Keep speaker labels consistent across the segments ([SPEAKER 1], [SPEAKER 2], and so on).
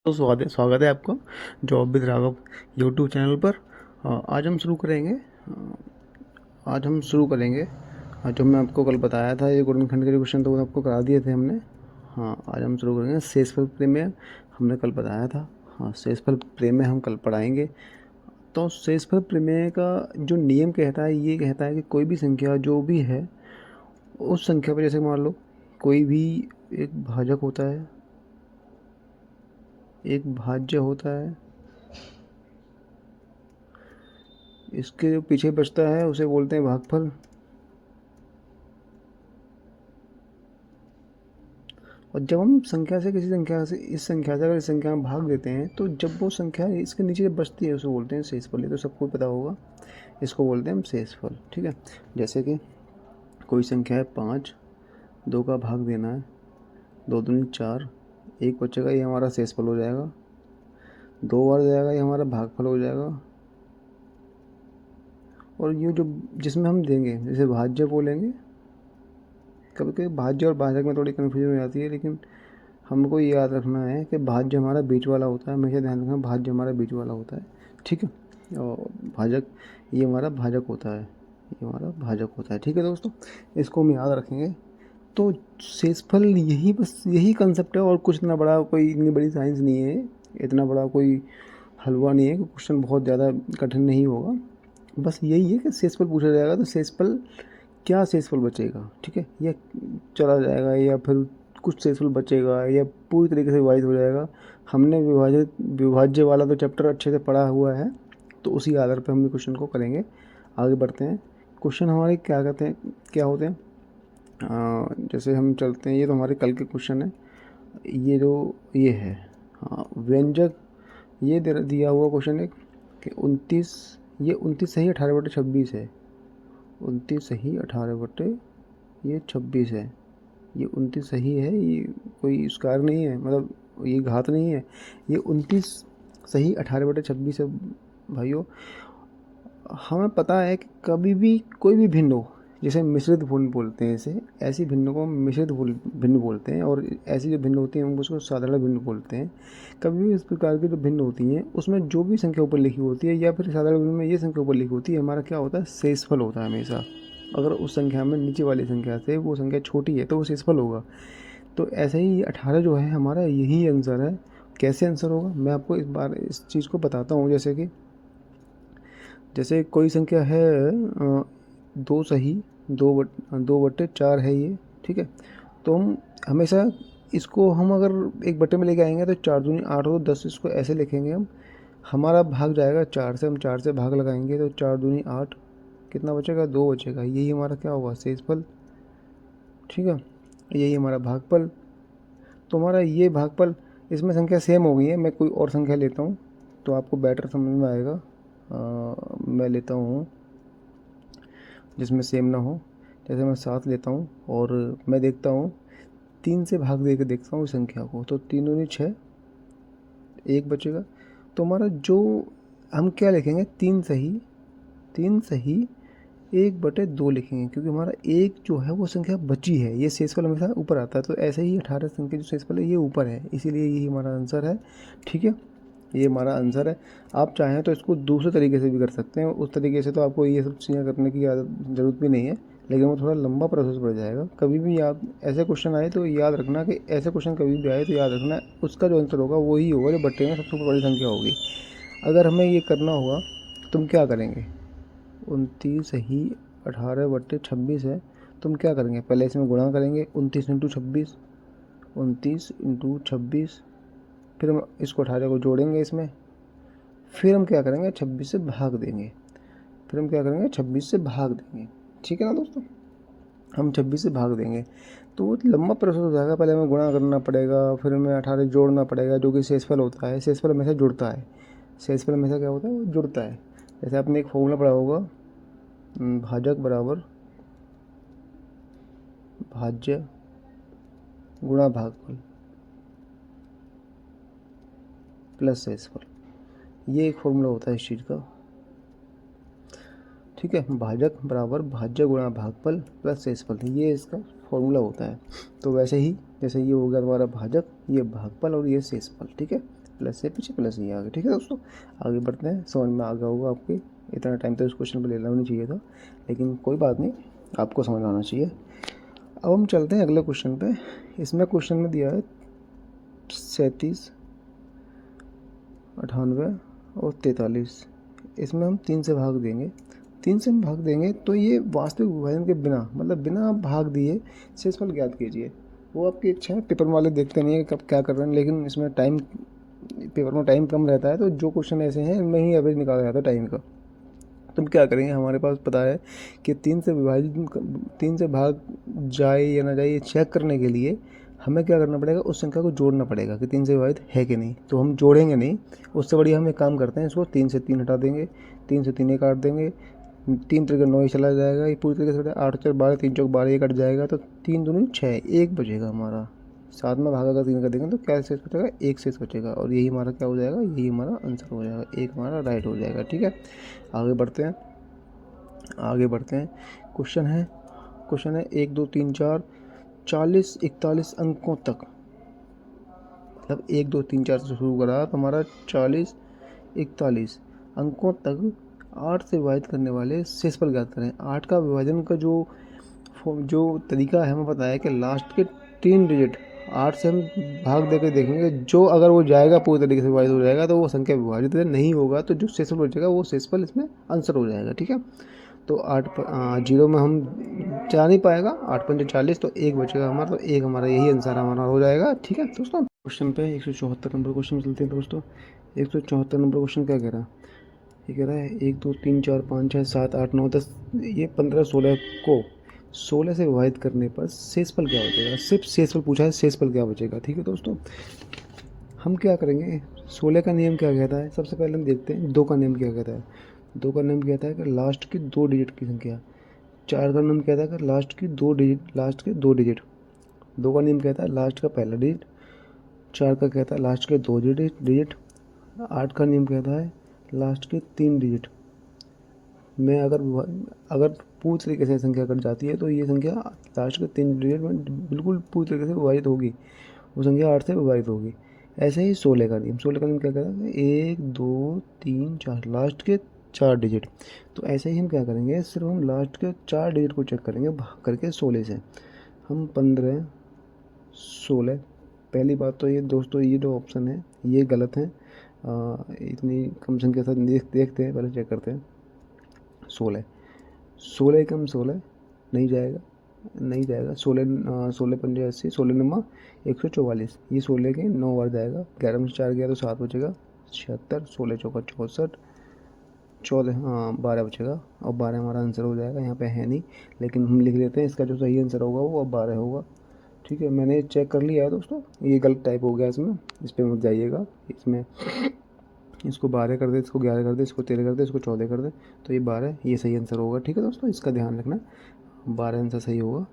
[SPEAKER 1] तो स्वागत है आपको job with Raghav YouTube channel पर। आज हम शुरू करेंगे। जो मैं आपको कल बताया था, ये गुणनखंड के क्वेश्चन तो आपको करा दिए थे हमने। हाँ, आज हम शुरू करेंगे शेषफल प्रमेय। हमने कल बताया था। हाँ, शेषफल प्रमेय हम कल पढ़ाएंगे। तो शेषफल प्रमेय का जो नियम कहता है, ये कहता है कि कोई भी संख्या जो भी है, उस संख्या पर, जैसे मान लो कोई भी एक भाजक होता है, एक भाज्य होता है, इसके जो पीछे बचता है उसे बोलते हैं भागफल। और जब हम संख्या से किसी संख्या से इस संख्या से अगर इस संख्या में भाग देते हैं, तो जब वो संख्या इसके नीचे जब बचती है उसे बोलते हैं शेषफल। ये तो सबको पता होगा, इसको बोलते हैं हम शेषफल। ठीक है, जैसे कि कोई संख्या है 5, 2 का भाग देना है, 2 दूनी 4, एक बचेगा, ये हमारा शेषफल हो जाएगा। 2 बार जाएगा, ये हमारा भागफल हो जाएगा। और ये जो जिसमें हम देंगे, जैसे भाज्य बोलेंगे, कभी कभी भाज्य और भाजक में थोड़ी कन्फ्यूजन हो जाती है, लेकिन हमको ये याद रखना है कि भाज्य हमारा बीच वाला होता है। हमेशा ध्यान रखना, भाज्य हमारा बीच वाला होता है। ठीक है, और भाजक ये हमारा भाजक होता है, ये हमारा भाजक होता है। ठीक है दोस्तों, इसको हम याद रखेंगे। तो शेषफल यही, बस यही कंसेप्ट है, और कुछ इतना बड़ा कोई इतनी बड़ी साइंस नहीं है, इतना बड़ा कोई हलवा नहीं है कि क्वेश्चन बहुत ज़्यादा कठिन नहीं होगा। बस यही है कि शेषफल पूछा जाएगा तो शेषफल, क्या शेषफल बचेगा, ठीक है, या चला जाएगा, या फिर कुछ शेषफल बचेगा, या पूरी तरीके से विभाजित हो जाएगा। हमने विभाज्य वाला तो चैप्टर अच्छे से पढ़ा हुआ है, तो उसी आधार पर हम भी क्वेश्चन को करेंगे। आगे बढ़ते हैं। क्वेश्चन हमारे क्या कहते हैं, क्या होते हैं, जैसे हम चलते हैं, ये तो हमारे कल के क्वेश्चन है। ये जो ये है, हाँ, व्यंजक, ये दिया हुआ क्वेश्चन है कि 29, ये 29 सही 18/26 है। 29 सही 18/, ये 26 है। ये 29 सही है, ये कोई स्क्वायर नहीं है, मतलब ये घात नहीं है। ये 29 सही 18/26 है भाइयों। हमें पता है कि कभी भी कोई भी भिन्न हो, जैसे मिश्रित भिन्न बोलते हैं इसे, ऐसी भिन्न को हम मिश्रित भिन्न बोलते हैं, और ऐसी जो भिन्न होती हैं हम उसको साधारण भिन्न बोलते हैं। कभी भी इस प्रकार की जो भिन्न होती हैं, उसमें जो भी संख्या ऊपर लिखी होती है, या फिर साधारण भिन्न में ये संख्या ऊपर लिखी होती है, हमारा क्या होता है, शेषफल होता है हमेशा। अगर उस संख्या में नीचे वाली संख्या से वो संख्या छोटी है तो वो शेषफल होगा। तो ऐसे ही 18 जो है हमारा, यही आंसर है। कैसे आंसर होगा, मैं आपको इस बार इस चीज़ को बताता हूँ। जैसे कोई संख्या है 2 सही 2/4 है ये। ठीक है, तो हम हमेशा इसको, हम अगर एक बटे में लेके आएंगे तो 4 दूनी 8 और 10, इसको ऐसे लिखेंगे हम। हमारा भाग जाएगा 4 से, हम 4 से भाग लगाएंगे तो 4 दूनी 8, कितना बचेगा, 2 बचेगा। यही हमारा क्या होगा, शेषफल। ठीक है, यही हमारा भागफल। तो हमारा ये भागफल, इसमें संख्या सेम हो गई है। मैं कोई और संख्या लेता हूँ तो आपको बेटर समझ में आएगा। मैं लेता हूँ जिसमें सेम ना हो। जैसे मैं 7 लेता हूँ, और मैं देखता हूँ 3 से भाग दे के देखता हूँ संख्या को, तो 3 दूनी 6, 1 बचेगा। तो हमारा जो, हम क्या लिखेंगे, 3 सही 1/2 लिखेंगे, क्योंकि हमारा एक जो है वो संख्या बची है। ये शेषफल हमेशा ऊपर आता है, तो ऐसे ही 18 संख्या जो शेषफल है ये ऊपर है, इसीलिए यही हमारा आंसर है। ठीक है, ये हमारा आंसर है। आप चाहें तो इसको दूसरे तरीके से भी कर सकते हैं, उस तरीके से तो आपको ये सब चीज़ें करने की ज़रूरत भी नहीं है, लेकिन वो थोड़ा लंबा प्रोसेस पड़ जाएगा। कभी भी याद, ऐसे क्वेश्चन आए तो याद रखना कि ऐसे क्वेश्चन कभी भी आए तो याद रखना उसका जो आंसर होगा वही होगा जो बट्टे में सबसे बड़ी संख्या होगी। अगर हमें ये करना होगा तुम क्या करेंगे, 29 सही 18/26 है, तुम क्या करेंगे, पहले इसमें गुणा करेंगे, 29 × 26, 29 × 26, फिर हम इसको 18 को जोड़ेंगे इसमें, फिर हम क्या करेंगे, 26 से भाग देंगे, फिर हम क्या करेंगे, 26 से भाग देंगे। ठीक है ना दोस्तों, हम 26 से भाग देंगे, तो वो लंबा प्रोसेस हो जाएगा। पहले हमें गुणा करना पड़ेगा, फिर हमें 18 जोड़ना पड़ेगा, जो कि शेषफल होता है। शेषफल हमेशा जुड़ता है, शेषफल हमेशा क्या होता है, वो जुड़ता है। जैसे आपने एक फॉर्मूला पढ़ा होगा, भाजक बराबर भाज्य गुणा भागफल प्लस शेषफल, ये एक फॉर्मूला होता है इस चीज़ का। ठीक है, भाजक बराबर भाज्य गुणा भागफल प्लस शेषफल, ये इसका फॉर्मूला होता है। तो वैसे ही जैसे ये हो गया हमारा भाजक, ये भागफल, और ये शेषफल। ठीक है, प्लस ए पीछे प्लस ये आगे। ठीक है दोस्तों, आगे बढ़ते हैं। समझ में आ गया होगा आपके, इतना टाइम तो इस क्वेश्चन पर लेना नहीं चाहिए था, लेकिन कोई बात नहीं, आपको समझ आना चाहिए। अब हम चलते हैं अगले क्वेश्चन पे। इसमें क्वेश्चन में दिया है 37, 98 और 43। इसमें हम 3 से भाग देंगे। 3 से हम भाग देंगे तो ये वास्तविक विभाजन के बिना, मतलब बिना भाग दिए शेषफल ज्ञात कीजिए। वो आपकी इच्छा है, पेपर वाले देखते नहीं है कब क्या कर रहे हैं, लेकिन इसमें टाइम, पेपर में टाइम कम रहता है, तो जो क्वेश्चन ऐसे हैं इनमें ही एवरेज निकाला जाता है टाइम का। तुम क्या करेंगे, हमारे पास पता है कि 3 से विभाजित, 3 से भाग जाए या ना जाए ये चेक करने के लिए हमें क्या करना पड़ेगा, उस संख्या को जोड़ना पड़ेगा कि 3 से विभाजित है कि नहीं। तो हम जोड़ेंगे नहीं, उससे बढ़िया हम एक काम करते हैं, इसको 3 से 3 हटा देंगे, 3 से 3 ये काट देंगे, 3 तरीके 9 ही चला जाएगा, ये पूरी तरीके से 8 4 12, 3 चौक 12 ये कट जाएगा, तो 3 दूनी 6, 1 बचेगा हमारा। 7 में भागा अगर 3 कर देंगे तो क्या शेष बचेगा, 1 शेष बचेगा, और यही हमारा क्या हो जाएगा, यही हमारा आंसर हो जाएगा, 1 हमारा राइट हो जाएगा। ठीक है, आगे बढ़ते हैं, आगे बढ़ते हैं। क्वेश्चन है 1 2 3 4 40 41 अंकों तक, मतलब 1 2 3 4 से शुरू करा तो हमारा 40 41 अंकों तक 8 से विभाजित करने वाले शेषफल ज्ञात करें। 8 का विभाजन का जो तरीका है हमें पता है कि लास्ट के 3 डिजिट 8 से हम भाग देकर देखेंगे, जो अगर वो जाएगा पूरी तरीके से विभाजित हो जाएगा तो वो संख्या विभाजित नहीं होगा, तो जो शेषफल बचेगा वो शेषफल इसमें आंसर हो जाएगा। ठीक है, तो 0 में हम जा नहीं पाएगा, 8 पंजे 40, तो 1 बचेगा हमारा, तो 1 हमारा यही आंसर हमारा हो जाएगा। ठीक है दोस्तों, क्वेश्चन पे 174 नंबर क्वेश्चन चलते हैं दोस्तों। 174 नंबर क्वेश्चन क्या कह रहा है, ये कह रहा है 1 2 3 4 5 6 7 8 9 10, ये 15 16 को 16 से विभाजित करने पर शेषफल क्या बचेगा। सिर्फ शेषफल पूछा है, शेषफल क्या बचेगा। ठीक है दोस्तों, हम क्या करेंगे, 16 का नियम क्या कहता है, सबसे पहले हम देखते हैं 2 का नियम क्या कहता है। 2 का नियम कहता है कि लास्ट की 2 डिजिट की संख्या। 4 का नियम कहता है कि लास्ट के 2 डिजिट। 2 का नियम कहता है लास्ट का पहला डिजिट। 4 का कहता है लास्ट के 2 डिजिट। 8 का नियम कहता है लास्ट के 3 डिजिट में अगर पूरी तरीके से संख्या कट जाती है तो ये संख्या लास्ट के 3 डिजिट में बिल्कुल पूरी तरीके से विभाजित होगी, वो संख्या 8 से विभाजित होगी। ऐसे ही 16 का नियम क्या कहता है, 1 2 3 4 लास्ट के 4 डिजिट। तो ऐसे ही हम क्या करेंगे, सिर्फ हम लास्ट के 4 डिजिट को चेक करेंगे भाग करके 16 से। हम 15 16, पहली बात तो ये दोस्तों, ये जो ऑप्शन है ये गलत है, इतनी कम संख्या के साथ देखते हैं, पहले चेक करते हैं। 16 कम 16 नहीं जाएगा, 16 पंजे 80, 16 नमा 144, ये 16 के 9 बार जाएगा, 11 में से 4 गया तो 7 बचेगा, 76, 16 चौका 64, 14, हाँ 12 बचेगा, और 12 हमारा आंसर हो जाएगा। यहाँ पे है नहीं, लेकिन हम लिख लेते हैं, इसका जो सही आंसर होगा वो अब 12 होगा। ठीक है, मैंने चेक कर लिया है दोस्तों, ये गलत टाइप हो गया इसमें, इस पर मत जाइएगा। इसमें इसको 12 कर दे, इसको 11 कर दे, इसको 13 कर दे, इसको 14 कर दे, तो ये 12 ये सही आंसर होगा। ठीक है दोस्तों, इसका ध्यान रखना, 12 आंसर सही होगा।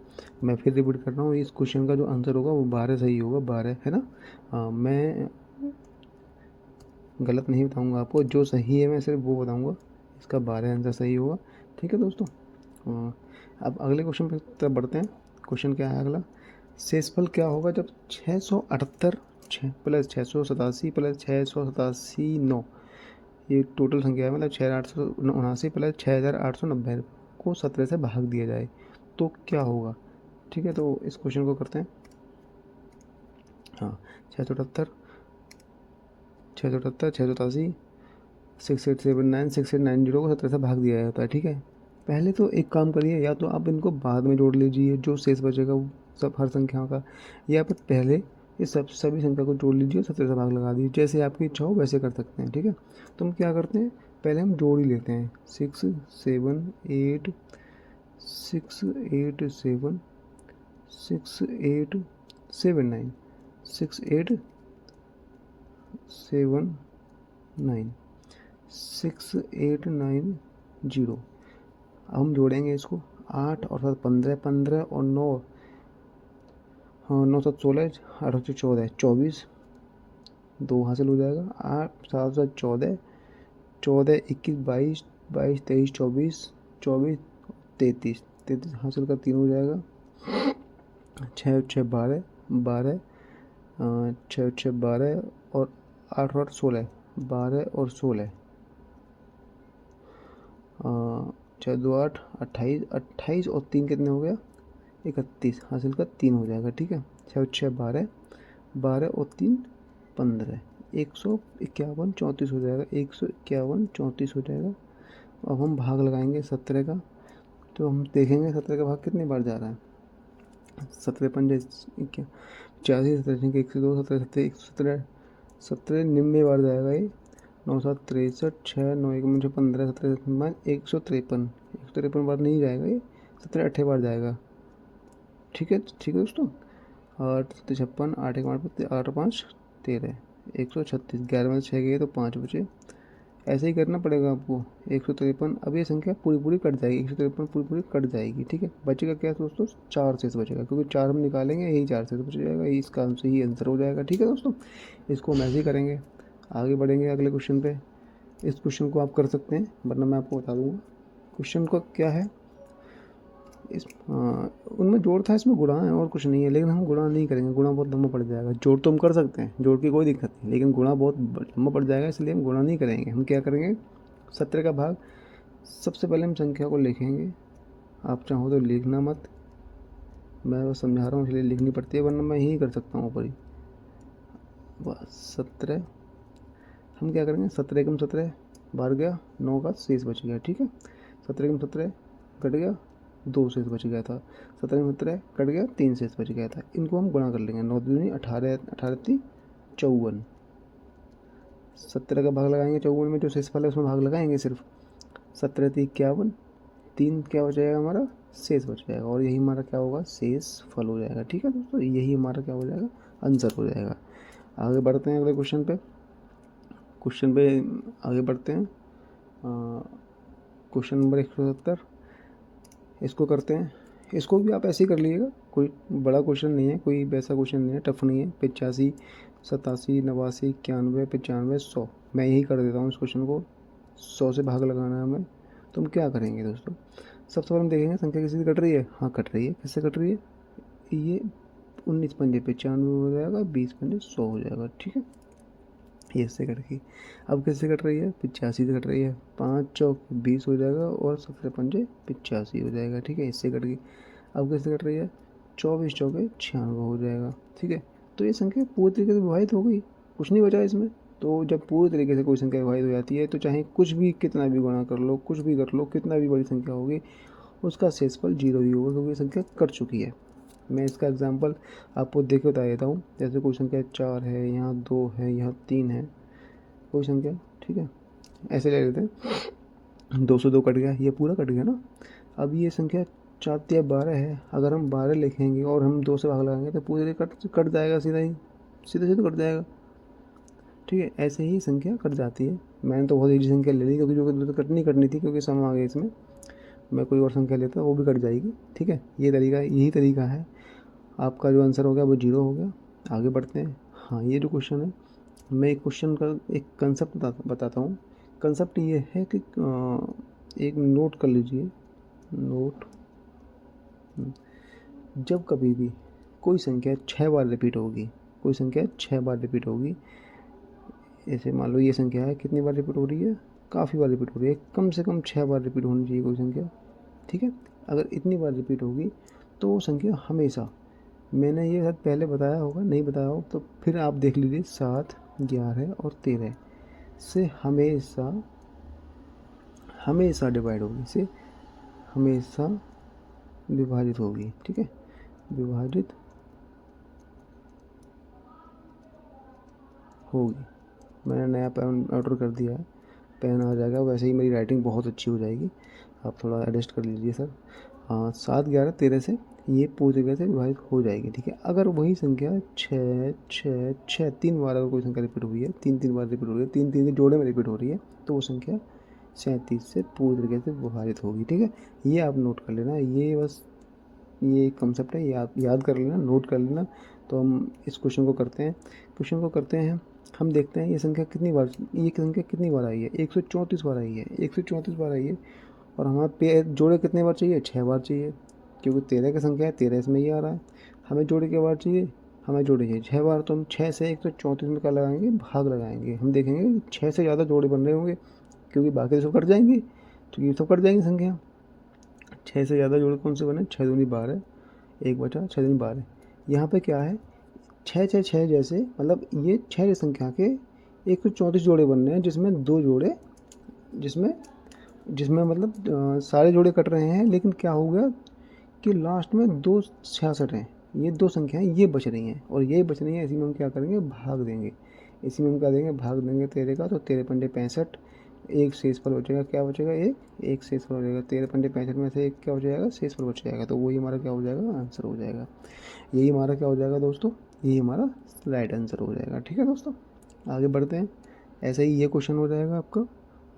[SPEAKER 1] मैं फिर रिपीट कर रहा हूँ, इस क्वेश्चन का जो आंसर होगा वो 12 सही होगा, 12 है ना। मैं गलत नहीं बताऊँगा आपको, जो सही है मैं सिर्फ वो बताऊँगा, इसका 12 आंसर सही होगा। ठीक है दोस्तों, अब अगले क्वेश्चन पर तरफ बढ़ते हैं। क्वेश्चन क्या है अगला, शेषफल क्या होगा जब 678 प्लस 687 प्लस 687 9, ये टोटल संख्या है, मतलब 6879 प्लस 6890 को 17 से भाग दिया जाए तो क्या होगा। ठीक है, तो इस क्वेश्चन को करते हैं। हाँ, 678 687 6879 6890 को 17 से भाग दिया जाता है। ठीक है, पहले तो एक काम करिए, या तो आप इनको बाद में जोड़ लीजिए, जो शेष बचेगा वो सब हर संख्या का, या फिर पहले इस सभी संख्या को जोड़ लीजिए, 17 से भाग लगा दीजिए, जैसे आपकी इच्छा हो वैसे कर सकते हैं। ठीक है, तो हम क्या करते हैं, पहले हम जोड़ ही लेते हैं, 6 7 8 6 8 7 6 8 7 9 6 8 7 9 6 8 9 0। अब हम जोड़ेंगे इसको, 8 और 7 15, 15 और 9, हाँ 9 7 16, 8 से 14 24, 2 हासिल हो जाएगा। 8 7 7 14, 14 21 22 22 23 24 24 33 33 हासिल का 3 हो जाएगा। 6 6 12 12, 6 6 12 और 8 और 8 16, 12 और 16, 6 2 8, 28, 28 और 3 कितने हो गया 31, हासिल का 3 हो जाएगा। ठीक है, 6 और 6 12, 12 और 3 15, 151 34 हो जाएगा, 151 34 हो जाएगा। अब हम भाग लगाएंगे 17 का, तो हम देखेंगे 17 का भाग कितनी बार जा रहा है। 17 पंजे 86, 17 1 से 2, 17 17 117, 17 99 बार जाएगा ये। 9 7 63, 6 9 1 मुझे 15, 17 153 बार नहीं जाएगा ये, 17 8 बार जाएगा। ठीक है दोस्तों। 8 56, 8 1 8 5 13, 136, 11 में 6 गए तो 5 बचे। ऐसे ही करना पड़ेगा आपको। 153, अब ये संख्या पूरी पूरी कट जाएगी, 153 पूरी पूरी कट जाएगी। ठीक है, बचेगा क्या दोस्तों 4 शेष बचेगा, क्योंकि 4 हम निकालेंगे, यही 4 शेष बच जाएगा, यही इसका आंसर ही आंसर हो जाएगा। ठीक है दोस्तों, इसको हम ऐसे ही करेंगे। आगे बढ़ेंगे अगले क्वेश्चन पे। इस क्वेश्चन को आप कर सकते हैं, वरना मैं आपको बता दूंगा क्वेश्चन को क्या है। उनमें जोड़ था, इसमें गुणा है और कुछ नहीं है, लेकिन हम गुणा नहीं करेंगे, गुणा बहुत लंबा पड़ जाएगा। जोड़ तो हम कर सकते हैं, जोड़ की कोई दिक्कत नहीं, लेकिन गुणा बहुत लंबा पड़ जाएगा, इसलिए हम गुणा नहीं करेंगे। हम क्या करेंगे 17 का भाग, सबसे पहले हम संख्या को लिखेंगे। आप चाहो तो लिखना मत, मैं बस समझा रहा हूँ इसलिए लिखनी पड़ती है, वरना मैं यही कर सकता हूँ ऊपर ही। बस 17 हम क्या करेंगे, 17 एकम 17 बाहर गया, 9 का शेष बच गया। ठीक है, 17 एकम 17 कट गया, 2 शेष बच गया था। 17 में 17 कट गया, 3 शेष बच गया था। इनको हम गुणा कर लेंगे, 9 दूनी 18, 18 3 54। 17 का भाग लगाएंगे 54 में, जो शेष फल है उसमें भाग लगाएंगे सिर्फ। 17 3 51, 3 क्या हो जाएगा हमारा शेष बच जाएगा, और यही हमारा क्या होगा शेष फल हो जाएगा। ठीक है दोस्तों, यही हमारा क्या हो जाएगा आंसर हो जाएगा। आगे बढ़ते हैं अगले क्वेश्चन पे आगे बढ़ते हैं। क्वेश्चन नंबर 170 इसको करते हैं। इसको भी आप ऐसे ही कर लीजिएगा, कोई बड़ा क्वेश्चन नहीं है, कोई वैसा क्वेश्चन नहीं है, टफ नहीं है। 85 87 89 91 95 100, मैं यही कर देता हूँ इस क्वेश्चन को। 100 से भाग लगाना है हमें, तो हम क्या करेंगे दोस्तों। सबसे पहले हम देखेंगे संख्या किसी की कट रही है, हाँ कट रही है। किससे कट रही है, ये 19 पंजे 95 हो जाएगा, 20 पंजे 100 हो जाएगा। ठीक है, ये इससे कट गई। अब किससे कट रही है, 85 से कट रही है, 5 चौक 20 हो जाएगा, और 17 पंजे 85 हो जाएगा। ठीक है, इससे कट गई। अब किससे कट रही है, 24 चौके 96 हो जाएगा। ठीक है, तो ये संख्या पूरी तरीके से विभाजित हो गई, कुछ नहीं बचा इसमें। तो जब पूरी तरीके से कोई संख्या विभाजित हो जाती है, तो चाहे कुछ भी कितना भी गुणा कर लो, कुछ भी कर लो, कितना भी बड़ी संख्या होगी, उसका शेषफल 0 ही होगा, क्योंकि संख्या कट चुकी है। मैं इसका एग्जांपल आपको देख के बता देता हूँ। जैसे कोई संख्या 4 है, यहाँ 2 है, यहाँ 3 है, कोई संख्या। ठीक है, ऐसे ले लेते हैं। 202 कट गया, ये पूरा कट गया ना। अब ये संख्या 4 या 12 है, अगर हम 12 लिखेंगे और हम 2 से भाग लगाएंगे तो पूरे कट जाएगा, सीधे कट जाएगा। ठीक है, ऐसे ही संख्या कट जाती है। मैंने तो बहुत ईजी संख्या ले ली, क्योंकि जो कटनी थी, क्योंकि सम आ गया इसमें। मैं कोई और संख्या लेता वो भी कट जाएगी। ठीक है, यही तरीका है। आपका जो आंसर हो गया वो 0 हो गया। आगे बढ़ते हैं। हाँ, ये जो क्वेश्चन है, मैं एक क्वेश्चन का एक कंसेप्ट बताता हूँ। कंसेप्ट ये है कि एक नोट कर लीजिए, जब कभी भी कोई संख्या 6 बार रिपीट होगी, ऐसे मान लो ये संख्या है, कितनी बार रिपीट हो रही है, काफ़ी बार रिपीट हो रही है, कम से कम 6 बार रिपीट होनी चाहिए कोई संख्या। ठीक है, अगर इतनी बार रिपीट होगी तो वो संख्या हमेशा, मैंने ये शायद पहले बताया होगा, नहीं बताया हो तो फिर आप देख लीजिए, 7 11 और 13 से हमेशा डिवाइड होगी, से हमेशा विभाजित होगी। ठीक है, विभाजित होगी। मैंने नया पेन ऑर्डर कर दिया है, पेन आ जाएगा। वैसे ही मेरी राइटिंग बहुत अच्छी हो जाएगी, आप थोड़ा एडजस्ट कर लीजिए सर। हाँ, 7 11 13 से ये पूरी जगह से विभाजित हो जाएगी। ठीक है, अगर वही संख्या 6 6 6 3 बार अगर कोई संख्या रिपीट हुई है, 3 बार रिपीट हो रही है, 3 के जोड़े में रिपीट हो रही है, तो वो संख्या 37 से पूरी तरीके से विभाजित होगी। ठीक है, ये आप नोट कर लेना, ये बस ये एक कंसेप्ट है, ये आप याद कर लेना, नोट कर लेना। तो हम इस क्वेश्चन को करते हैं। हम देखते हैं ये संख्या कितनी बार आई है। 134 बार आई है, 134 बार आई है। और हमारे पे जोड़े कितने बार चाहिए, 6 बार चाहिए, क्योंकि 13 की संख्या है, 13 इसमें ये आ रहा है। हमें जोड़े के बार चाहिए, हमें जोड़े चाहिए 6 बार। तो हम 6 से 134 में क्या लगाएंगे, भाग लगाएंगे। हम देखेंगे कि 6 से ज़्यादा जोड़े बन रहे होंगे, क्योंकि बाकी सब कट जाएंगे, तो ये सब कट जाएंगी संख्या। 6 से ज़्यादा जोड़े कौन से बने, 6 दूनी 12, 1 बचा, 6 दूनी 12। यहाँ पे क्या है, 6 6 6 जैसे, मतलब ये 6 संख्या के 134 जोड़े बन रहे हैं, जिसमें 2 जोड़े, जिसमें जिसमें मतलब सारे जोड़े कट रहे हैं, लेकिन क्या हो गया कि लास्ट में 2 66 हैं। ये 2 संख्याएं ये बच रही हैं, और ये बच रही हैं, इसी में हम क्या करेंगे, भाग देंगे। इसी में हम क्या देंगे, भाग देंगे 13 का। तो 13 पंजे 65, एक शेष पर बचेगा, क्या बचेगा, एक शेष पर बचेगा। 13 पंजे 65 में से एक क्या हो जाएगा, शेष पर बच जाएगा। तो वही हमारा क्या हो जाएगा, आंसर हो जाएगा। यही हमारा क्या हो जाएगा दोस्तों, यही हमारा राइट आंसर हो जाएगा। ठीक है दोस्तों, आगे बढ़ते हैं। ऐसे ही ये क्वेश्चन हो जाएगा आपका।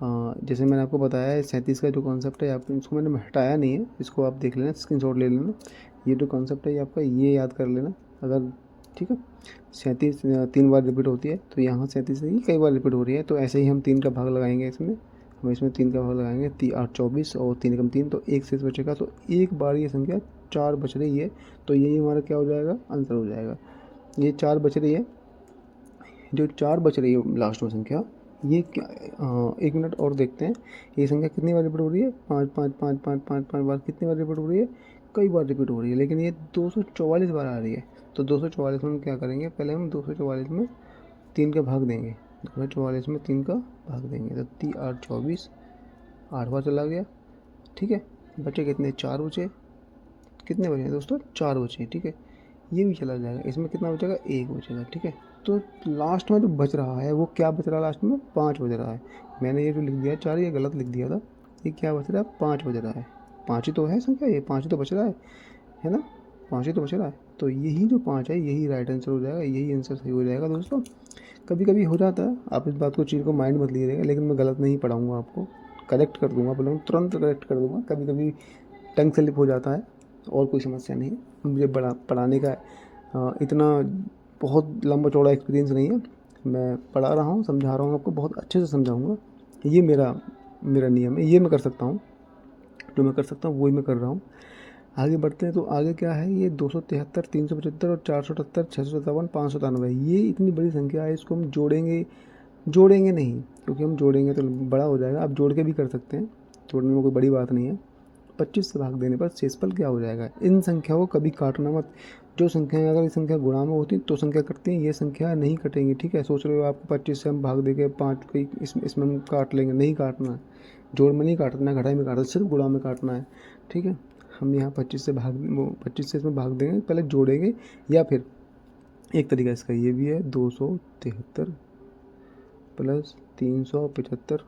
[SPEAKER 1] जैसे मैंने आपको बताया है 37 का जो कॉन्सेप्ट है, आप इसको मैंने हटाया नहीं है, इसको आप देख लेना, स्क्रीनशॉट ले लेना। ये जो कॉन्सेप्ट है ये आपका, ये याद कर लेना अगर, ठीक है। 37 3 बार रिपीट होती है, तो यहाँ 37 ही कई बार रिपीट हो रही है। तो ऐसे ही हम 3 का भाग लगाएंगे इसमें, हम इसमें 3 का भाग लगाएंगे, 8 24 और 3 कम 3, तो एक शेष बचेगा। तो एक बार ये संख्या 4 बच रही है, तो यही हमारा क्या हो जाएगा, आंसर हो जाएगा। ये 4 बच रही है, जो 4 बच रही है लास्ट में संख्या, ये क्या, 1 मिनट और देखते हैं ये संख्या कितनी बार रिपीट हो रही है, 5 5 5 5 5 5 बार कितनी बार रिपीट हो रही है, कई बार रिपीट हो रही है, लेकिन ये 244 बार आ रही है। तो 244 में हम क्या करेंगे, पहले हम 244 में 3 का भाग देंगे, 244 में 3 का भाग देंगे, तो 3 8 24, 8 बार चला गया, ठीक है। बचे कितने, 4 बचे, कितने बचे दोस्तों, 4 बचे, ठीक है। ये भी चला जाएगा, इसमें कितना बचेगा, 1 बचेगा, ठीक है। तो लास्ट में जो बच रहा है वो क्या बच रहा है, लास्ट में 5 बच रहा है। मैंने ये जो लिख दिया 4, ये गलत लिख दिया था, ये क्या बच रहा है, 5 बच रहा है। 5 ही तो है संख्या, ये 5 ही तो बच रहा है ना, 5 ही तो बच रहा है। तो यही जो 5 है, यही राइट आंसर हो जाएगा, यही आंसर सही हो जाएगा दोस्तों। कभी कभी हो जाता है, आप इस बात को, चीज़ को माइंड मत लीजिएगा, लेकिन मैं गलत नहीं पढ़ाऊँगा आपको, करेक्ट कर दूँगा, बोलूँ तुरंत करेक्ट कर दूँगा। कभी कभी टंग स्लिप हो जाता है, और कोई समस्या नहीं है। मुझे पढ़ाने का इतना बहुत लंबा चौड़ा एक्सपीरियंस नहीं है, मैं पढ़ा रहा हूँ, समझा रहा हूँ आपको, बहुत अच्छे से समझाऊँगा। ये मेरा मेरा नियम है, ये मैं कर सकता हूँ, जो मैं कर सकता हूँ वही मैं कर रहा हूँ। आगे बढ़ते हैं, तो आगे क्या है, ये 273, 375 और 478, 657, 597, ये इतनी बड़ी संख्या है, इसको हम जोड़ेंगे नहीं, क्योंकि हम जोड़ेंगे तो बड़ा हो जाएगा। आप जोड़ के भी कर सकते हैं, जोड़ने में कोई बड़ी बात नहीं है। 25 से भाग देने पर शेषफल क्या हो जाएगा। इन संख्याओं को कभी काटना मत, जो संख्याएं, अगर ये संख्या गुणा में होती तो संख्या कटती हैं, ये संख्या नहीं कटेंगी, ठीक है। सोच रहे हो आपको 25 से हम भाग देंगे 5 को, इसमें हम काट लेंगे, नहीं काटना है, जोड़ में नहीं काटना, घटाई में काटना, सिर्फ गुणा में काटना है, ठीक है। हम यहाँ 25 से 25 से इसमें भाग देंगे, पहले जोड़ेंगे, या फिर एक तरीका इसका ये भी है, 273 प्लस 375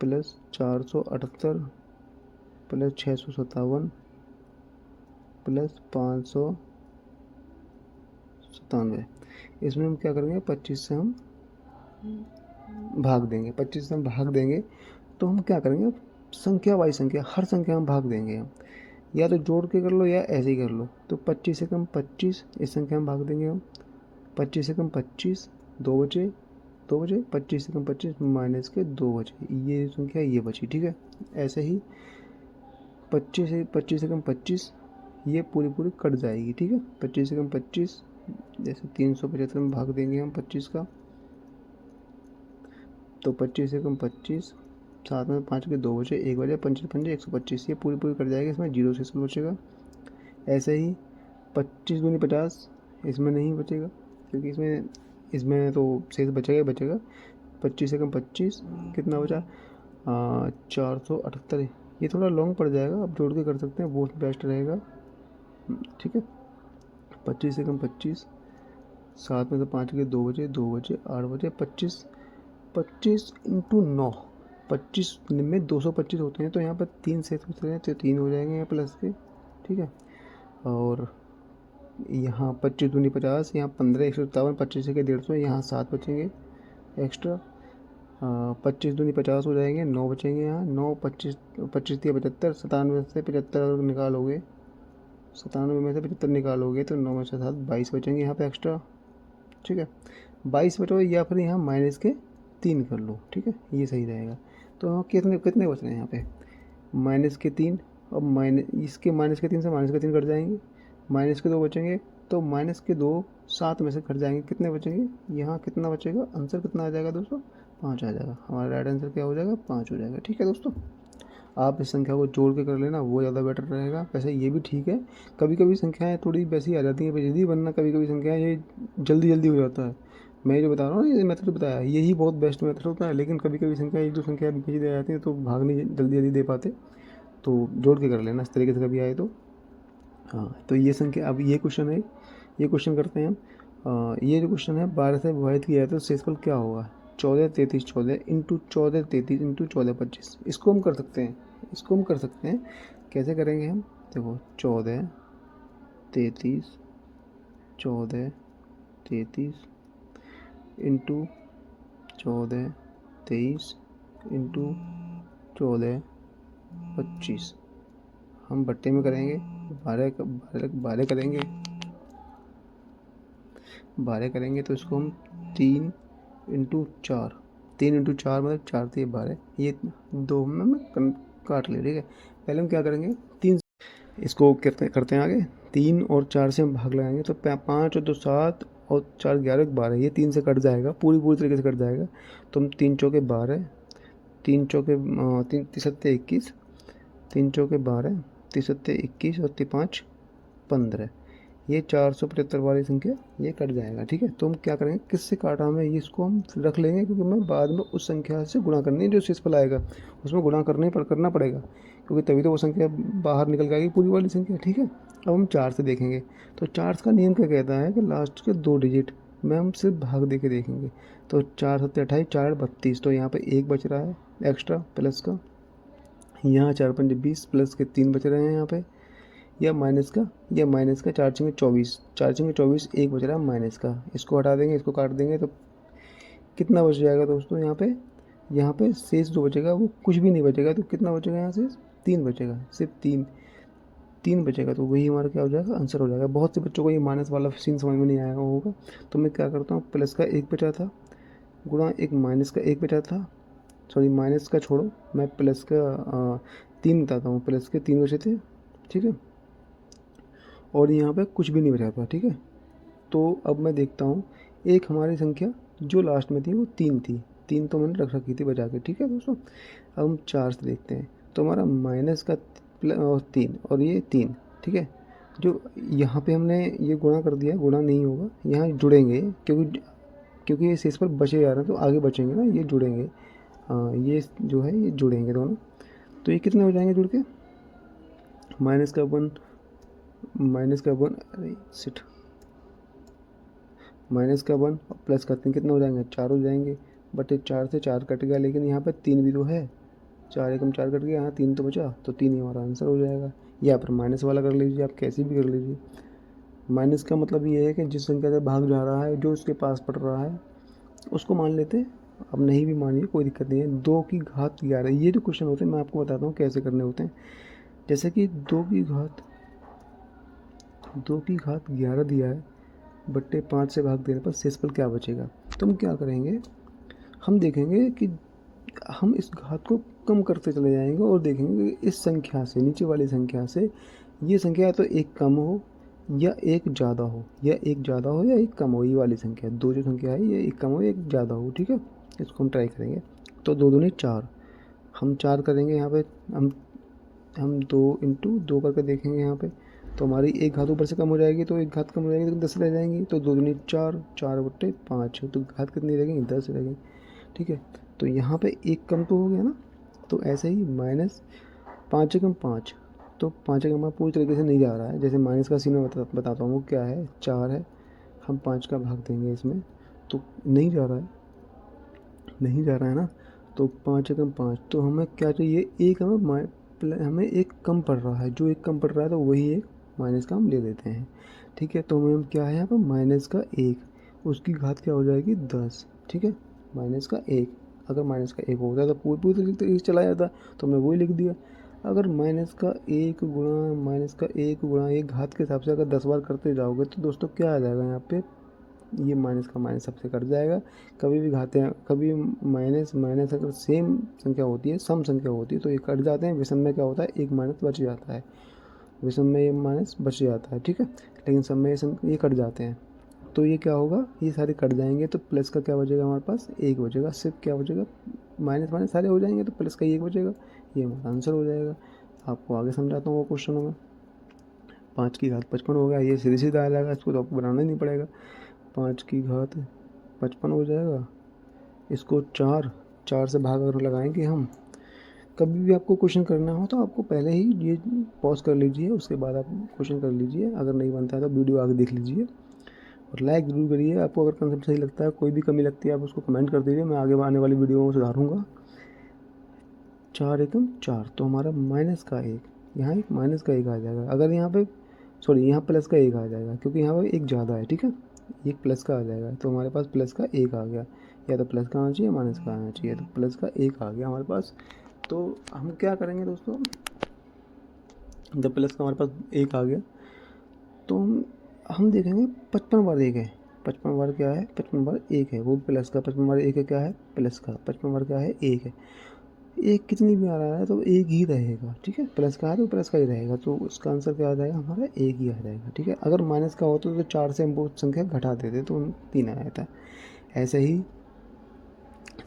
[SPEAKER 1] प्लस 478 प्लस 657 प्लस 597। इसमें हम क्या करेंगे, 25 से हम भाग देंगे, 25 से हम भाग देंगे, तो हम क्या करेंगे, संख्या वाई संख्या, हर संख्या हम भाग देंगे हम, या तो जोड़ के कर लो या ऐसे ही कर लो। तो 25 से कम 25, इस संख्या में भाग देंगे हम, 25 से कम 25, 2 बचे, 25 से कम 25 माइनस के 2 बचे, ये संख्या ये बची, ठीक है। ऐसे ही 25 से कम 25, ये पूरी कट जाएगी, ठीक है। 25 से कम 25, जैसे 375 में भाग देंगे हम 25 का, तो 25 से कम 25, साथ में 5 के 2 बचे, 1 बचे, 25 पंजे 125, ये पूरी कट जाएगी, इसमें 0 शेष बचेगा। ऐसे ही 25 दूनी 50, इसमें नहीं बचेगा, क्योंकि इसमें तो शेष बचेगा। 25 से कम 25 कितना बचा, 478, ये थोड़ा लॉन्ग पड़ जाएगा, आप जोड़ के कर सकते हैं, वो बेस्ट रहेगा, ठीक है। 25 से कम 25, साथ में तो 5 के 2 बचे, 8 बचे, 25 इंटू 9, 25 में 225 होते हैं, तो यहाँ पर 3 शेष बच रहे हैं, तो 3 हो जाएंगे यहाँ प्लस के, ठीक है। और यहाँ 25 दूनी 50, यहाँ 15, 157, 25 के 150, यहाँ 7 बचेंगे एक्स्ट्रा। 25 दूनी 50 हो जाएंगे, 9 बचेंगे यहाँ, 9 25 25 दिया 75, 97 से 75 अगर निकालोगे, 97 में से 75 निकालोगे तो 9 में से 7, 22 बचेंगे यहाँ पे एक्स्ट्रा, ठीक है। 22 बचोगे, या फिर यहाँ माइनस के 3 कर लो, ठीक है, ये सही रहेगा। तो यहाँ कितने बच रहे हैं यहाँ पे, -3 अब इसके माइनस के 3 से माइनस के 3 कट जाएंगे, माइनस के 2 बचेंगे, तो माइनस के 2 7 में से कट जाएंगे, कितने बचेंगे, यहाँ कितना बचेगा, आंसर कितना आ जाएगा दोस्तों, 5 आ जाएगा। हमारा राइट आंसर क्या हो जाएगा, 5 हो जाएगा। ठीक है दोस्तों, आप इस संख्या को जोड़ के कर लेना, वो ज़्यादा बेटर रहेगा। वैसे ये भी ठीक है, कभी कभी संख्याएँ थोड़ी वैसी आ जाती हैं पेचीदी, वरना कभी कभी संख्याएँ ये जल्दी जल्दी हो जाता है। मैं जो बता रहा हूँ ये मेथड बताया, यही बहुत बेस्ट मेथड होता है, लेकिन कभी कभी संख्या एक दो संख्या पेचीदी आ जाती है तो भाग नहीं जल्दी जल्दी दे पाते, तो जोड़ के कर लेना इस तरीके से कभी आए तो। हाँ, तो ये संख्या, अब ये क्वेश्चन है, ये क्वेश्चन करते हैं हम। ये जो क्वेश्चन है 12 से विभाजित किया है तो शेषफल क्या होगा, 14 33 14 इंटू 14 33 इंटू 14 25। इसको हम कर सकते हैं, इसको हम कर सकते हैं, कैसे करेंगे हम, देखो 14 33 14 33 इंटू 14 23 इंटू 14 25। हम बट्टे में करेंगे, 12 करेंगे, 12 करेंगे तो इसको हम 3 इंटू 4, 3 इंटू 4 मतलब 4 3 12, ये 2 में काट लिया। ठीक है, पहले हम क्या करेंगे, 3, इसको करते हैं आगे, 3 और 4 से हम भाग लगाएंगे तो 5 और 2 7 और 4 11 12, ये 3 से कट जाएगा, पूरी तरीके से कट जाएगा। तो हम 3 चौके 12, 3 चौके 3 तिसत्ते 21, 3 चौके 12, तिसत्ते 21 और 5 15, ये 475 वाली संख्या ये कट जाएगा। ठीक है, तो हम क्या करेंगे, किससे काटा हमें, ये इसको हम रख लेंगे, क्योंकि मैं बाद में उस संख्या से गुणा करनी है जो शेषफल आएगा, उसमें गुणा करना पड़ेगा, क्योंकि तभी तो वो संख्या बाहर निकल जाएगी पूरी वाली संख्या। ठीक है, अब हम 4 से देखेंगे, तो 4 का नियम क्या कहता है कि लास्ट के 2 डिजिट में हम सिर्फ भाग दे के देखेंगे। तो 4 7 28 4 32, तो यहाँ पे 1 बच रहा है एक्स्ट्रा प्लस का, यहाँ 4 5 20 प्लस के 3 बच रहे हैं यहाँ पे, या माइनस का, 4 6 24, 4 6 24 1 बच रहा है माइनस का, इसको हटा देंगे, इसको काट देंगे तो कितना बच जाएगा दोस्तों, यहाँ पे शेष जो बचेगा वो कुछ भी नहीं बचेगा, तो कितना बचेगा यहाँ से, 3 बचेगा, सिर्फ 3 बचेगा, तो वही हमारा क्या हो जाएगा, आंसर हो जाएगा। बहुत से बच्चों को ये माइनस वाला सीन समझ में नहीं आया होगा, तो मैं क्या करता हूँ, प्लस का 1 बचा था गुणा एक माइनस का 1 बचा था, सॉरी माइनस का छोड़ो, मैं प्लस का 3 बताता हूँ, प्लस के 3 बचे थे। ठीक है, और यहाँ पे कुछ भी नहीं बचा था। ठीक है, तो अब मैं देखता हूँ, एक हमारी संख्या जो लास्ट में थी वो 3 थी, 3 तो मैंने रख रखी थी बचा के। ठीक है दोस्तों, अब हम 4 से देखते हैं, तो हमारा माइनस का 3 और ये 3। ठीक है, जो यहाँ पे हमने ये गुणा कर दिया, गुणा नहीं होगा, यहाँ जुड़ेंगे, क्योंकि ये शेष पर बचे जा रहे हैं तो आगे बचेंगे ना, ये जुड़ेंगे, ये जो है ये जुड़ेंगे दोनों, तो ये कितने हो जाएंगे जुड़ के, माइनस का 1 अरे सिट, माइनस का 1 और प्लस का 3 कितना हो जाएंगे, 4 हो जाएंगे, बट 4 से 4 कट गया, लेकिन यहाँ पर 3 भी तो है, 4 एकम 4 कट गया, यहाँ 3 तो बचा, तो 3 ही हमारा आंसर हो जाएगा। या फिर माइनस वाला कर लीजिए, आप कैसे भी कर लीजिए। माइनस का मतलब ये है कि जिस संख्या से भाग जा रहा है, जो उसके पास पड़ रहा है उसको मान लेते हैं, अब नहीं भी मानिए कोई दिक्कत नहीं है। 2 की घात 11, ये जो क्वेश्चन होते हैं मैं आपको बताता हूँ कैसे करने होते हैं। जैसे कि 2 की घात 11 दिया है, बट्टे 5 से भाग देने पर शेषफल क्या बचेगा, तो हम क्या करेंगे, हम देखेंगे कि हम इस घात को कम करते चले जाएंगे और देखेंगे कि इस संख्या से, नीचे वाली संख्या से ये संख्या या तो एक कम हो या एक ज़्यादा हो, या एक कम हो, ये वाली संख्या, दो जो संख्या है ये एक कम हो या एक ज़्यादा हो। ठीक है, इसको हम ट्राई करेंगे। तो 2 दूनी 4, हम 4 करेंगे यहाँ पे, हम 2 इंटू 2 करके देखेंगे यहाँ पे, तो हमारी एक घात ऊपर से कम हो जाएगी, तो एक घात कम हो जाएगी तो 10 रह जाएंगी, तो 2 दूनी 4, 4 बट्टे 5, तो घात कितनी रहेगी, 10 रहेगी। ठीक है, तो यहाँ पे एक कम तो हो गया ना, तो ऐसे ही माइनस 5 एकम 5, तो 5 एकम पूरी तरीके से नहीं जा रहा है, जैसे माइनस का सीन मैं बताता हूँ वो क्या है, 4 है, हम 5 का भाग देंगे इसमें, तो नहीं जा रहा है ना, तो 5 एकम 5, तो हमें क्या चाहिए, एक हमें एक कम पड़ रहा है, जो एक कम पड़ रहा है तो वही एक माइनस का हम ले लेते हैं। ठीक है, तो हमें क्या है यहाँ पर माइनस का 1, उसकी घात क्या हो जाएगी 10। ठीक है, माइनस का 1, अगर माइनस का 1 होता है तो पूरी तरीके से चला जाता, तो मैं वही लिख दिया। अगर माइनस का 1 गुणा एक घात के हिसाब से अगर 10 बार करते जाओगे तो दोस्तों क्या आ जाएगा यहाँ पे, ये माइनस का माइनस सबसे कट जाएगा। कभी भी कभी माइनस माइनस अगर सेम संख्या होती है, सम संख्या होती है, तो ये कट जाते हैं। विषम में क्या होता है, एक माइनस बच जाता है, विषम में ये माइनस बच जाता है, ठीक है। लेकिन सम में ये कट जाते हैं, तो ये क्या होगा, ये सारे कट जाएंगे, तो प्लस का क्या बचेगा हमारे पास, एक बचेगा। सिर्फ क्या बचेगा, माइनस माइनस सारे हो जाएंगे, तो प्लस का एक बचेगा। ये हमारा आंसर हो जाएगा। आपको आगे समझाता हूँ वो क्वेश्चनों में। 5 की घात 55 हो गया, ये सीधे सीधा आ जाएगा, इसको तो आपको बनाना ही नहीं पड़ेगा। 5 की घात 55 हो जाएगा। इसको 4 से भाग अगर लगाएंगे हम, कभी भी आपको क्वेश्चन करना हो तो आपको पहले ही ये पॉज कर लीजिए, उसके बाद आप क्वेश्चन कर लीजिए। अगर नहीं बनता है तो वीडियो आगे देख लीजिए और लाइक ज़रूर करिए। आपको अगर कंसेप्ट सही लगता है, कोई भी कमी लगती है, आप उसको कमेंट कर दीजिए, मैं आगे आने वाली वीडियो में सुधारूँगा। 4 एकम 4, तो हमारा माइनस का 1, यहाँ एक माइनस का 1 आ जाएगा। अगर यहाँ पे यहाँ प्लस का 1 आ जाएगा, क्योंकि यहाँ पे 1 ज़्यादा है, ठीक है। एक प्लस का आ जाएगा, तो हमारे पास प्लस का 1 आ गया। या तो प्लस का आना चाहिए, माइनस का आना चाहिए, तो प्लस का 1 आ गया हमारे पास। तो हम क्या करेंगे दोस्तों, जब प्लस का हमारे पास 1 आ गया, तो हम देखेंगे 55 बार 1 है। 55 बार क्या है, 55 बार 1 है, वो प्लस का 55 बार 1 है, क्या है, प्लस का 55 बार क्या है, 1 है। एक कितनी भी आ रहा है तो एक ही रहेगा, ठीक है। प्लस का है तो प्लस का ही रहेगा, तो उसका आंसर क्या आ जाएगा हमारा, एक ही आ जाएगा, ठीक है। अगर माइनस का होता तो 4 से हम वो संख्या घटा देते तो 3 आ जाता। ऐसे ही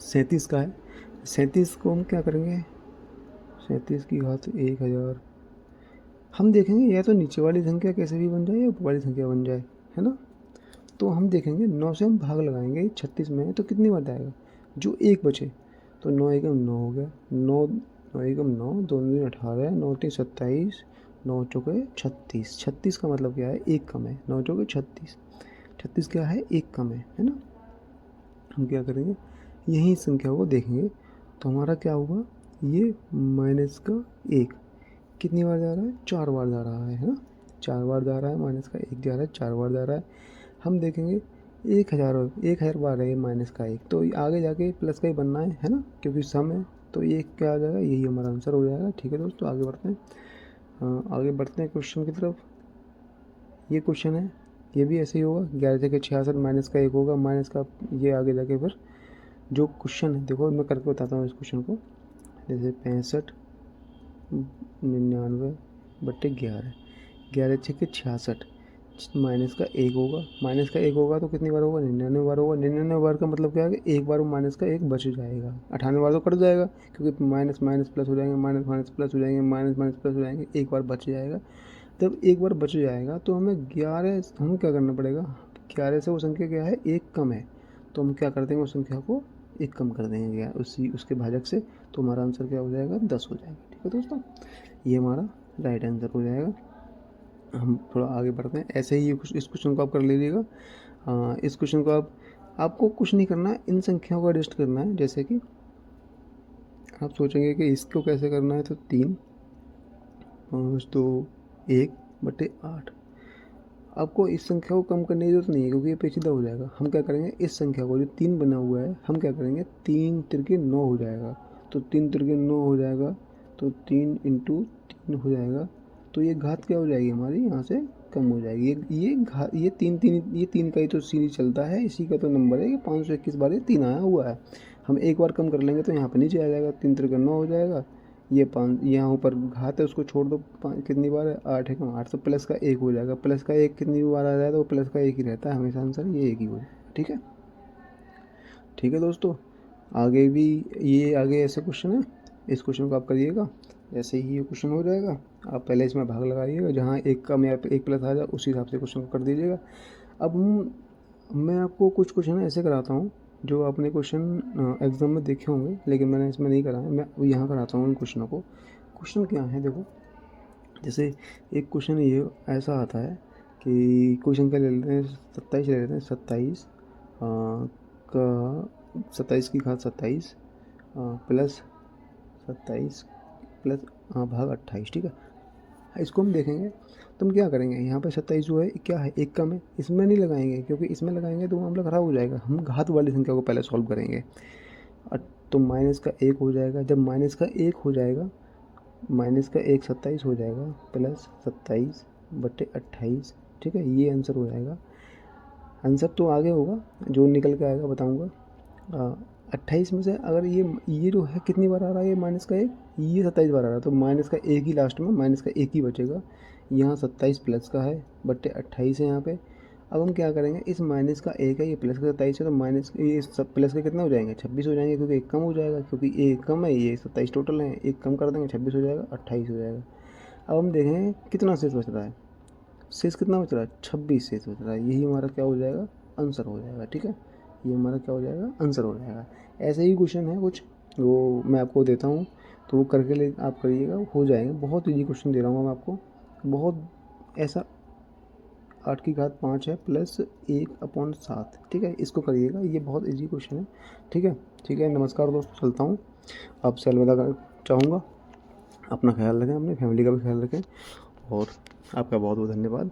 [SPEAKER 1] 37 का है। 37 को हम क्या करेंगे, 37 की घात 1000। हम देखेंगे या तो नीचे वाली संख्या कैसे भी बन जाए या ऊपर वाली संख्या बन जाए, है ना। तो हम देखेंगे 9 से हम भाग लगाएंगे, 36 में है तो कितनी बार जाएगा, जो एक बचे, तो 9 एकम 9 हो गया, 9 एकम 9, 2 दूनी 18, 9 तीन 27, 9 चौके 36। 36 का मतलब क्या है, एक कम है, 9 चौके 36, 36 क्या है, एक कम है ना। हम क्या करेंगे, यही संख्या को देखेंगे, तो हमारा क्या होगा, ये माइनस का 1 कितनी बार जा रहा है, 4 बार जा रहा है ना। 4 बार जा रहा है, माइनस का 1 जा रहा है, 4 बार जा रहा है। हम देखेंगे 1000 बार है माइनस का 1, तो आगे जाके प्लस का ही बनना है ना, क्योंकि सम है। तो ये क्या आ जाएगा, यही हमारा आंसर हो जाएगा, ठीक है दोस्तों। आगे बढ़ते हैं, आगे बढ़ते हैं क्वेश्चन की तरफ। ये क्वेश्चन है, ये भी ऐसे ही होगा, 11 जगह 66 माइनस का 1 होगा, माइनस का ये आगे जाके फिर जो क्वेश्चन है, देखो मैं करके बताता हूँ इस क्वेश्चन को। जैसे 65 99 बट्टे 11, 11 छक्के 66, माइनस का 1 होगा। माइनस का 1 होगा तो कितनी बार होगा, 99 बार होगा। 99 बार का मतलब क्या है कि एक बार वो माइनस का 1 बच जाएगा। 98 बार तो कट जाएगा, क्योंकि माइनस माइनस प्लस हो जाएंगे, माइनस माइनस प्लस हो जाएंगे, माइनस माइनस प्लस हो जाएंगे, एक बार बच जाएगा। जब एक बार बच जाएगा तो हमें 11, हमें क्या करना पड़ेगा, 11 से वो संख्या क्या है, एक कम है, तो हम क्या कर देंगे, उस संख्या को एक कम कर देंगे उसके भाजक से, तो हमारा आंसर क्या हो जाएगा, 10 हो जाएगा, ठीक है दोस्तों। ये हमारा राइट आंसर हो जाएगा। हम थोड़ा आगे बढ़ते हैं, ऐसे ही इस क्वेश्चन को आप कर लीजिएगा। इस क्वेश्चन को आपको कुछ नहीं करना है, इन संख्याओं को एडजस्ट करना है। जैसे कि आप सोचेंगे कि इसको कैसे करना है, तो 3 5 2 1 बटे 8। आपको इस संख्या को कम करने की जरूरत नहीं है, क्योंकि ये पेचीदा हो जाएगा। हम क्या करेंगे, इस संख्या को जो 3 बना हुआ है, हम क्या करेंगे, 3 तिरके 9 हो जाएगा, तो 3 तिरके 9 हो जाएगा, तो 3 इंटू 3 हो जाएगा। तो ये घात क्या हो जाएगी हमारी, यहाँ से कम हो जाएगी। ये 3 का ही तो सीरीज चलता है, इसी का तो नंबर है कि 521 बार ये 3 आया हुआ है। हम एक बार कम कर लेंगे तो यहाँ पर नीचे आ जाएगा, 3 तिरके 9 हो जाएगा। ये 5 यहाँ ऊपर घात है, उसको छोड़ दो, 5 कितनी बार है, 8 है, 8 तो प्लस का 1 हो जाएगा। प्लस का 1 कितनी बार आ रहा है, तो प्लस का 1 ही रहता है हमेशा, आंसर ये 1 ही हो जाएगा, ठीक है। ठीक है दोस्तों, आगे भी ये आगे ऐसे क्वेश्चन है, इस क्वेश्चन को आप करिएगा, ऐसे ही ये क्वेश्चन हो जाएगा। आप पहले इसमें भाग लगाइएगा, जहाँ एक कम या एक प्लस आ जाए उस हिसाब से क्वेश्चन को कर दीजिएगा। अब मैं आपको कुछ क्वेश्चन ऐसे कराता हूँ जो आपने क्वेश्चन एग्ज़ाम में देखे होंगे, लेकिन मैंने इसमें नहीं करा है, मैं यहाँ कराता हूँ इन क्वेश्चनों को। क्वेश्चन क्या है, देखो, जैसे एक क्वेश्चन ये ऐसा आता है कि क्वेश्चन क्या ले लेते हैं, 27 ले लेते हैं। 27 का 27 की घात 27 प्लस 27 प्लस भाग 28, ठीक है। इसको हम देखेंगे तो हम क्या करेंगे, यहाँ पे 27 जो है क्या है, एक कम है, इसमें नहीं लगाएंगे, क्योंकि इसमें लगाएंगे तो मामला ख़राब हो जाएगा। हम घात वाली संख्या को पहले सॉल्व करेंगे। तो माइनस का 1 हो जाएगा, जब माइनस का 1 हो जाएगा, माइनस का 1 27 हो जाएगा, प्लस 27 बटे 28, ठीक है, ये आंसर हो जाएगा। आंसर तो आगे होगा, जो निकल के आएगा बताऊँगा। 28 में से अगर ये जो है कितनी बार आ रहा है, ये माइनस का 1, ये 27 बार आ रहा है, तो माइनस का 1 ही लास्ट में, माइनस का 1 ही बचेगा। यहाँ 27 प्लस का है बट्टे 28 है यहाँ पे। अब हम क्या करेंगे, इस माइनस का 1 है, ये प्लस का 27 है, तो माइनस ये सब प्लस के कितना हो जाएंगे, 26 हो जाएंगे, क्योंकि 1 कम हो जाएगा, क्योंकि 1 कम है, ये 27 टोटल है, 1 कम कर देंगे 26 हो जाएगा, 28 हो जाएगा। अब हम देखें कितना शेष बच रहा है, शेष कितना बच रहा है, 26 शेष बच रहा है। यही हमारा क्या हो जाएगा, आंसर हो जाएगा। ठीक है, ये हमारा क्या हो जाएगा, आंसर हो जाएगा। ऐसे ही क्वेश्चन है कुछ, वो मैं आपको देता हूँ, तो वो करके ले आप करिएगा, हो जाएगा। बहुत ईजी क्वेश्चन दे रहा हूँ मैं आपको, बहुत ऐसा 8 की घात 5 है प्लस 1/7। ठीक है, इसको करिएगा, ये बहुत ईजी क्वेश्चन है। ठीक है, ठीक है, नमस्कार दोस्तों, चलता हूँ, आपसे अलविदा चाहूँगा। अपना ख्याल रखें, अपनी फैमिली का भी ख्याल रखें, और आपका बहुत बहुत धन्यवाद।